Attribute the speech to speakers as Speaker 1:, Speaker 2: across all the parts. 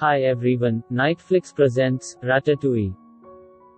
Speaker 1: Hi everyone, Nightflix presents Ratatouille.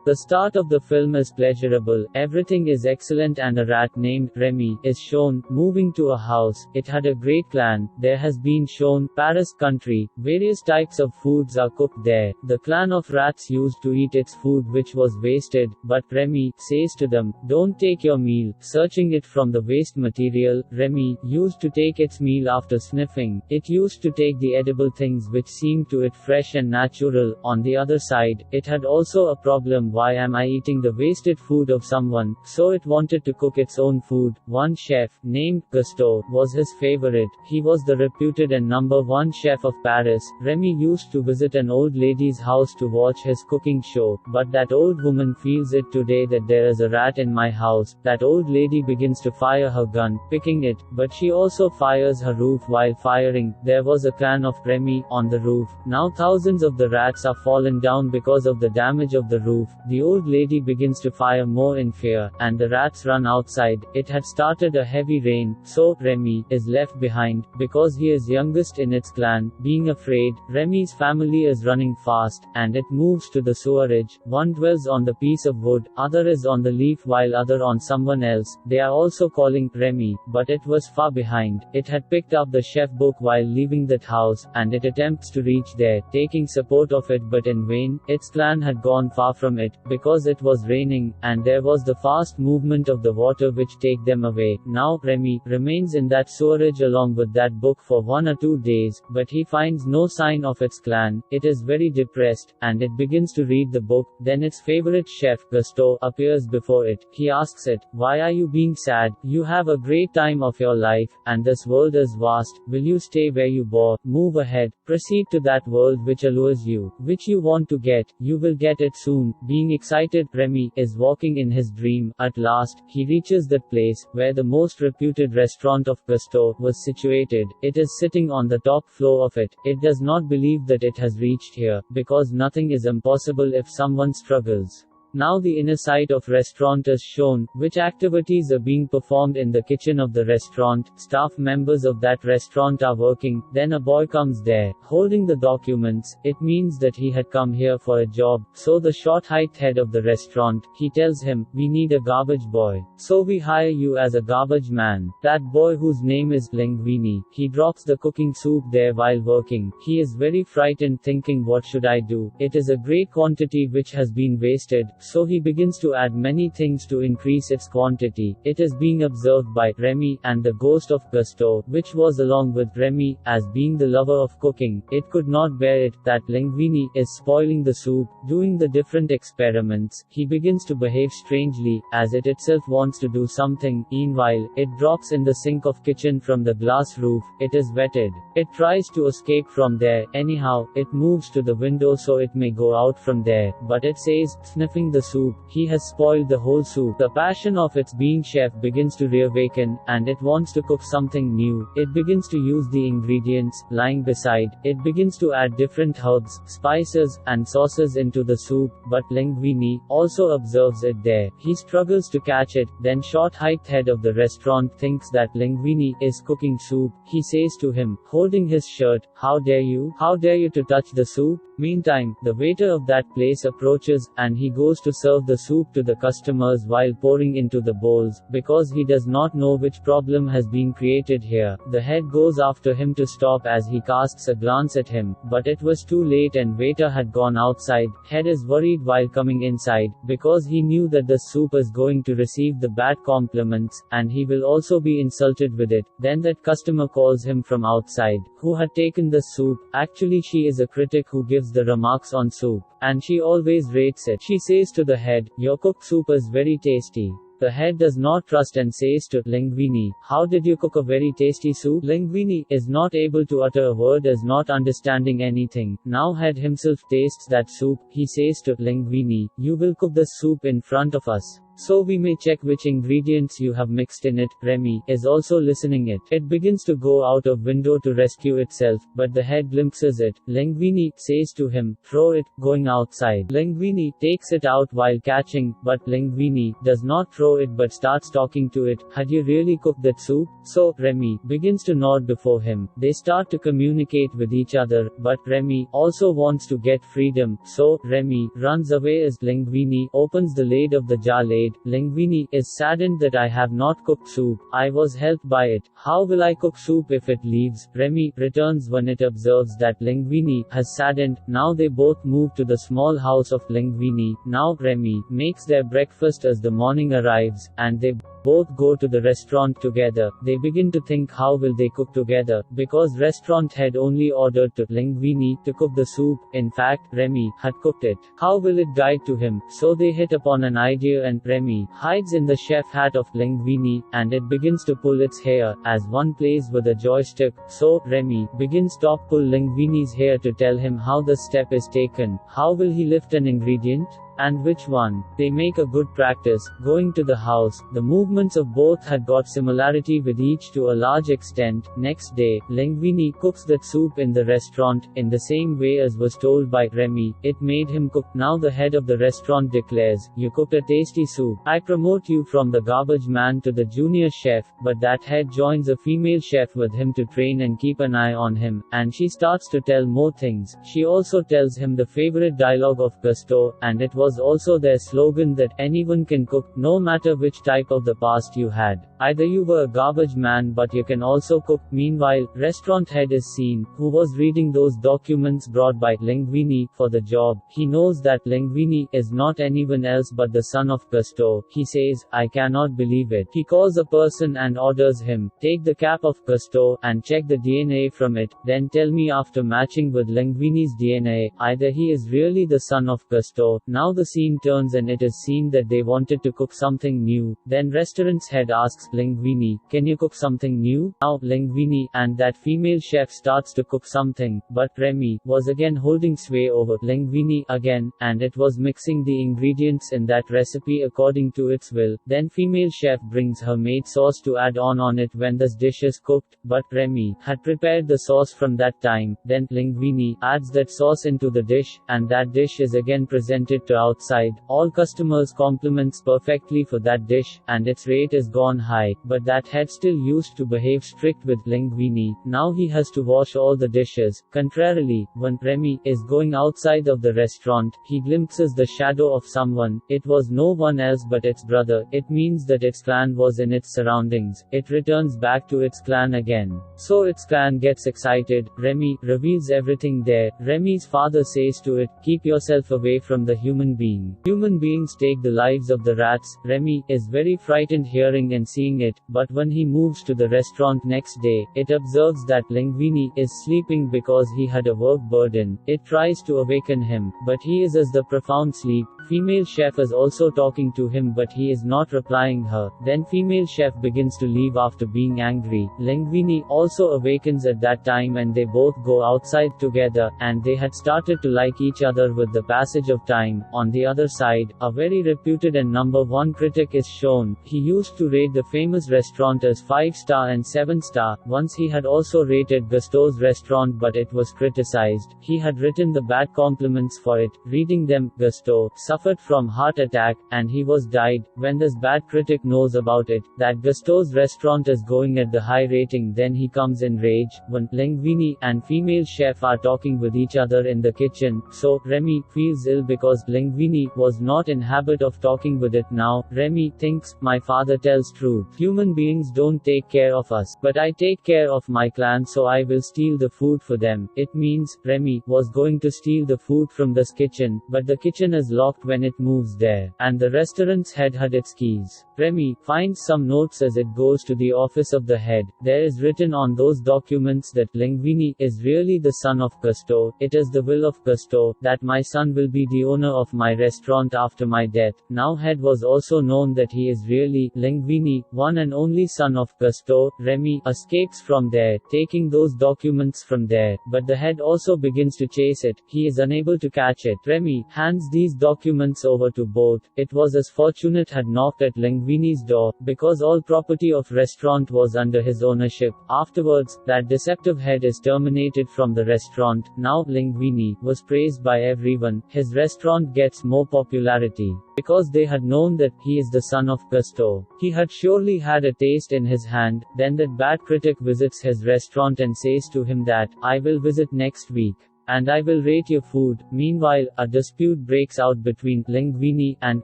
Speaker 1: The start of the film is pleasurable, everything is excellent and a rat named Remy is shown, moving to a house. It had a great clan, there has been shown, Paris country, various types of foods are cooked there. The clan of rats used to eat its food which was wasted, but Remy says to them, don't take your meal, searching it from the waste material. Remy used to take its meal after sniffing, it used to take the edible things which seemed to it fresh and natural. On the other side, it had also a problem. Why am I eating the wasted food of someone? So it wanted to cook its own food. One chef, named Gusteau, was his favorite. He was the reputed and #1 chef of Paris. Remy used to visit an old lady's house to watch his cooking show, but that old woman feels it today that there is a rat in my house. That old lady begins to fire her gun, picking it, but she also fires her roof while firing. There was a clan of Remy on the roof. Now thousands of the rats are fallen down because of the damage of the roof. The old lady begins to fire more in fear, and the rats run outside. It had started a heavy rain, so Remy is left behind, because he is youngest in its clan. Being afraid, Remy's family is running fast, and it moves to the sewerage. One dwells on the piece of wood, other is on the leaf while other on someone else. They are also calling Remy, but it was far behind. It had picked up the chef book while leaving that house, and it attempts to reach there, taking support of it but in vain. Its clan had gone far from it, because it was raining, and there was the fast movement of the water which take them away. Now, Remy remains in that sewerage along with that book for 1 or 2 days, but he finds no sign of its clan. It is very depressed, and it begins to read the book. Then its favorite chef, Gusteau, appears before it. He asks it, why are you being sad? You have a great time of your life, and this world is vast. Will you stay where you bore? Move ahead, proceed to that world which allures you, which you want to get. You will get it soon. Being excited, Remy is walking in his dream. At last, he reaches that place, where the most reputed restaurant of Gusteau was situated. It is sitting on the top floor of it. It does not believe that it has reached here, because nothing is impossible if someone struggles. Now the inner side of restaurant is shown, which activities are being performed in the kitchen of the restaurant. Staff members of that restaurant are working. Then a boy comes there, holding the documents. It means that he had come here for a job. So the short-height head of the restaurant, he tells him, we need a garbage boy. So we hire you as a garbage man. That boy, whose name is Linguini, he drops the cooking soup there while working. He is very frightened, thinking, what should I do? It is a great quantity which has been wasted. So he begins to add many things to increase its quantity. It is being observed by Remy and the ghost of Gusteau, which was along with Remy, as being the lover of cooking. It could not bear it, that Linguini is spoiling the soup, doing the different experiments. He begins to behave strangely, as it itself wants to do something. Meanwhile, it drops in the sink of kitchen from the glass roof. It is wetted. It tries to escape from there. Anyhow, it moves to the window so it may go out from there, but it says, sniffing the soup, he has spoiled the whole soup. The passion of its being chef begins to reawaken, and it wants to cook something new. It begins to use the ingredients lying beside. It begins to add different herbs, spices, and sauces into the soup, but Linguini also observes it there. He struggles to catch it. Then short-height head of the restaurant thinks that Linguini is cooking soup. He says to him, holding his shirt, how dare you? How dare you to touch the soup? Meantime, the waiter of that place approaches, and he goes to serve the soup to the customers while pouring into the bowls, because he does not know which problem has been created here. The head goes after him to stop as he casts a glance at him, but it was too late and waiter had gone outside. Head is worried while coming inside, because he knew that the soup is going to receive the bad compliments, and he will also be insulted with it. Then that customer calls him from outside, who had taken the soup. Actually, she is a critic who gives the remarks on soup, and she always rates it. She says to the head, your cooked soup is very tasty. The head does not trust and says to Linguini, how did you cook a very tasty soup? Linguini is not able to utter a word, as not understanding anything. Now head himself tastes that soup. He says to Linguini, you will cook this soup in front of us. So we may check which ingredients you have mixed in it. Remy is also listening it. It begins to go out of window to rescue itself, but the head glimpses it. Linguini says to him, throw it, going outside. Linguini takes it out while catching, but Linguini does not throw it but starts talking to it. Had you really cooked that soup? So, Remy begins to nod before him. They start to communicate with each other, but Remy also wants to get freedom, so Remy runs away as Linguini opens the lid of the jar lid. Linguini is saddened that I have not cooked soup. I was helped by it. How will I cook soup if it leaves? Remy returns when it observes that Linguini has saddened. Now they both move to the small house of Linguini. Now Remy makes their breakfast as the morning arrives, and they both go to the restaurant together. They begin to think how will they cook together, because restaurant head only ordered to Linguini to cook the soup. In fact, Remy had cooked it. How will it guide to him? So they hit upon an idea and Remy hides in the chef hat of Linguini, and it begins to pull its hair, as one plays with a joystick. So, Remy begins to pull Linguini's hair to tell him how the step is taken. How will he lift an ingredient? And which one? They make a good practice, going to the house. The movements of both had got similarity with each to a large extent. Next day, Linguini cooks that soup in the restaurant, in the same way as was told by Remy. It made him cook. Now the head of the restaurant declares, you cooked a tasty soup. I promote you from the garbage man to the junior chef, but that head joins a female chef with him to train and keep an eye on him, and she starts to tell more things. She also tells him the favorite dialogue of Gusteau, and it was also their slogan that anyone can cook, no matter which type of the past you had. Either you were a garbage man but you can also cook. Meanwhile, restaurant head is seen, who was reading those documents brought by Linguini for the job. He knows that Linguini is not anyone else but the son of Gusteau. He says, I cannot believe it. He calls a person and orders him, take the cap of Gusteau and check the DNA from it, then tell me after matching with Linguini's DNA, either he is really the son of Gusteau. Now the scene turns and it is seen that they wanted to cook something new. Then restaurant's head asks Linguini, can you cook something new? Now, Linguini and that female chef starts to cook something, but Remy was again holding sway over Linguini again, and it was mixing the ingredients in that recipe according to its will. Then female chef brings her made sauce to add on it when this dish is cooked, but Remy had prepared the sauce from that time. Then Linguini adds that sauce into the dish, and that dish is again presented to outside. All customers compliments perfectly for that dish, and its rate is gone high, but that head still used to behave strict with Linguini. Now he has to wash all the dishes. Contrarily, when Remy is going outside of the restaurant, he glimpses the shadow of someone. It was no one else but its brother. It means that its clan was in its surroundings. It returns back to its clan again. So its clan gets excited. Remy reveals everything there. Remy's father says to it, keep yourself away from the human being. Human beings take the lives of the rats. Remy is very frightened hearing and seeing it, but when he moves to the restaurant next day, it observes that Linguini is sleeping because he had a work burden. It tries to awaken him, but he is as the profound sleep. Female chef is also talking to him but he is not replying her. Then female chef begins to leave after being angry. Linguini also awakens at that time and they both go outside together, and they had started to like each other with the passage of time. On the other side, a very reputed and number one critic is shown. He used to rate the famous restaurant as 5-star and 7-star. Once he had also rated Gusteau's restaurant but it was criticized. He had written the bad compliments for it. Reading them, Gusteau suffered from heart attack, and he was died. When this bad critic knows about it, that Gusteau's restaurant is going at the high rating, then he comes in rage. When Linguini and female chef are talking with each other in the kitchen, so Remy feels ill because Linguini was not in habit of talking with it now. Remy thinks, my father tells truth. Human beings don't take care of us, but I take care of my clan, so I will steal the food for them. It means, Remy was going to steal the food from this kitchen, but the kitchen is locked when it moves there, and the restaurant's head had its keys. Remy finds some notes as it goes to the office of the head. There is written on those documents that Linguini is really the son of Gusteau. It is the will of Gusteau that my son will be the owner of my restaurant after my death. Now head was also known that he is really Linguini, one and only son of Gusteau. Remy escapes from there, taking those documents from there, but the head also begins to chase it. He is unable to catch it. Remy hands these documents documents over to both. It was as fortunate had knocked at Linguini's door, because all property of restaurant was under his ownership. Afterwards, that deceptive head is terminated from the restaurant. Now, Linguini was praised by everyone. His restaurant gets more popularity, because they had known that he is the son of Gusteau. He had surely had a taste in his hand. Then that bad critic visits his restaurant and says to him that, "I will visit next week, and I will rate your food." Meanwhile, a dispute breaks out between Linguini and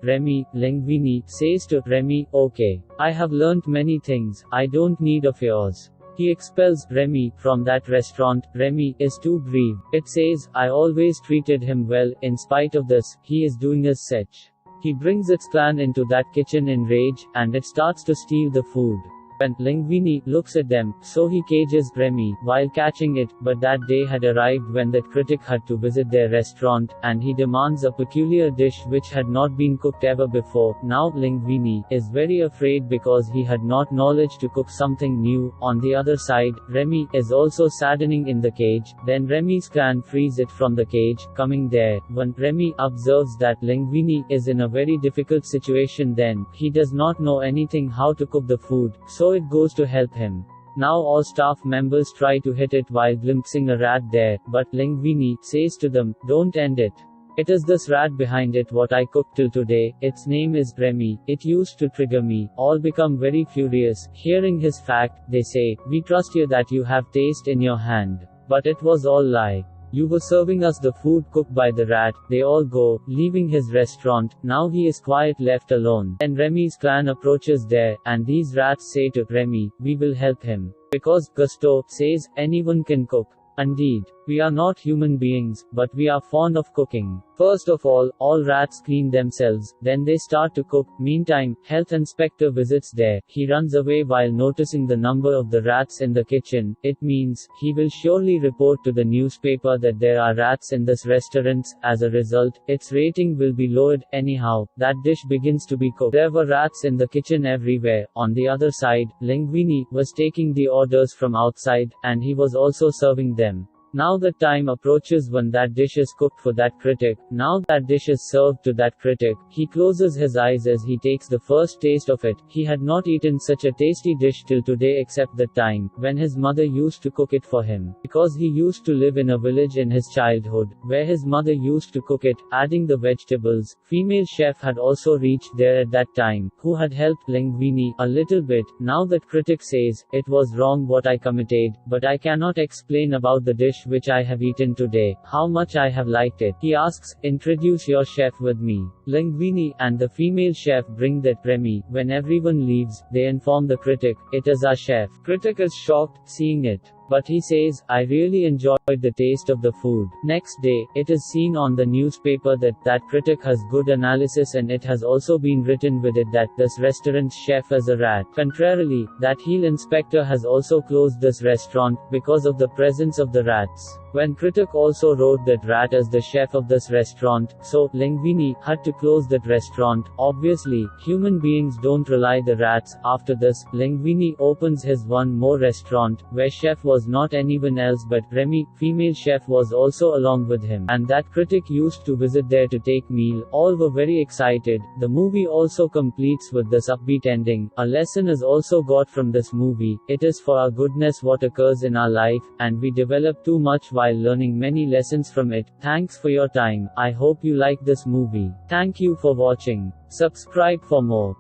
Speaker 1: Remy. Linguini says to Remy, "Okay, I have learnt many things, I don't need of yours." He expels Remy from that restaurant. Remy is too grieved. It says, "I always treated him well, in spite of this, he is doing as such." He brings its clan into that kitchen in rage, and it starts to steal the food. When Linguini looks at them, so he cages Remy while catching it, but that day had arrived when that critic had to visit their restaurant, and he demands a peculiar dish which had not been cooked ever before. Now Linguini is very afraid because he had not knowledge to cook something new. On the other side, Remy is also saddening in the cage. Then Remy's clan frees it from the cage, coming there. When Remy observes that Linguini is in a very difficult situation, then he does not know anything how to cook the food, so it goes to help him. Now all staff members try to hit it while glimpsing a rat there, but Linguini says to them, "Don't end it. It is this rat behind it what I cooked till today. Its name is Remy. It used to trigger me." All become very furious. Hearing his fact, they say, "We trust you that you have taste in your hand. But it was all lie. You were serving us the food cooked by the rat." They all go, leaving his restaurant. Now he is quiet, left alone. And Remy's clan approaches there, and these rats say to Remy, "We will help him. Because Gusteau says, anyone can cook. Indeed, we are not human beings, but we are fond of cooking." First of all rats clean themselves, then they start to cook. Meantime, health inspector visits there. He runs away while noticing the number of the rats in the kitchen. It means, he will surely report to the newspaper that there are rats in this restaurant. As a result, its rating will be lowered. Anyhow, that dish begins to be cooked. There were rats in the kitchen everywhere. On the other side, Linguini was taking the orders from outside, and he was also serving them. Now the time approaches when that dish is cooked for that critic. Now that dish is served to that critic. He closes his eyes as he takes the first taste of it. He had not eaten such a tasty dish till today except the time when his mother used to cook it for him. Because he used to live in a village in his childhood, where his mother used to cook it, adding the vegetables. Female chef had also reached there at that time, who had helped Linguini a little bit. Now that critic says, "It was wrong what I committed, but I cannot explain about the dish which I have eaten today, how much I have liked it." He asks, "Introduce your chef with me." Linguini and the female chef bring that Remy. When everyone leaves, they inform the critic, "It is our chef." Critic is shocked, seeing it. But he says, "I really enjoyed the taste of the food." Next day, it is seen on the newspaper that critic has good analysis, and it has also been written with it that this restaurant's chef is a rat. Contrarily, that heel inspector has also closed this restaurant, because of the presence of the rats. When critic also wrote that rat is the chef of this restaurant, so Linguini had to close that restaurant. Obviously, human beings don't rely the rats. After this, Linguini opens his one more restaurant, where chef was not anyone else but Remy. Female chef was also along with him, and that critic used to visit there to take meal. All were very excited. The movie also completes with this upbeat ending. A lesson is also got from this movie. It is for our goodness what occurs in our life, and we develop too much while learning many lessons from it. Thanks for your time. I hope you like this movie. Thank you for watching. Subscribe for more.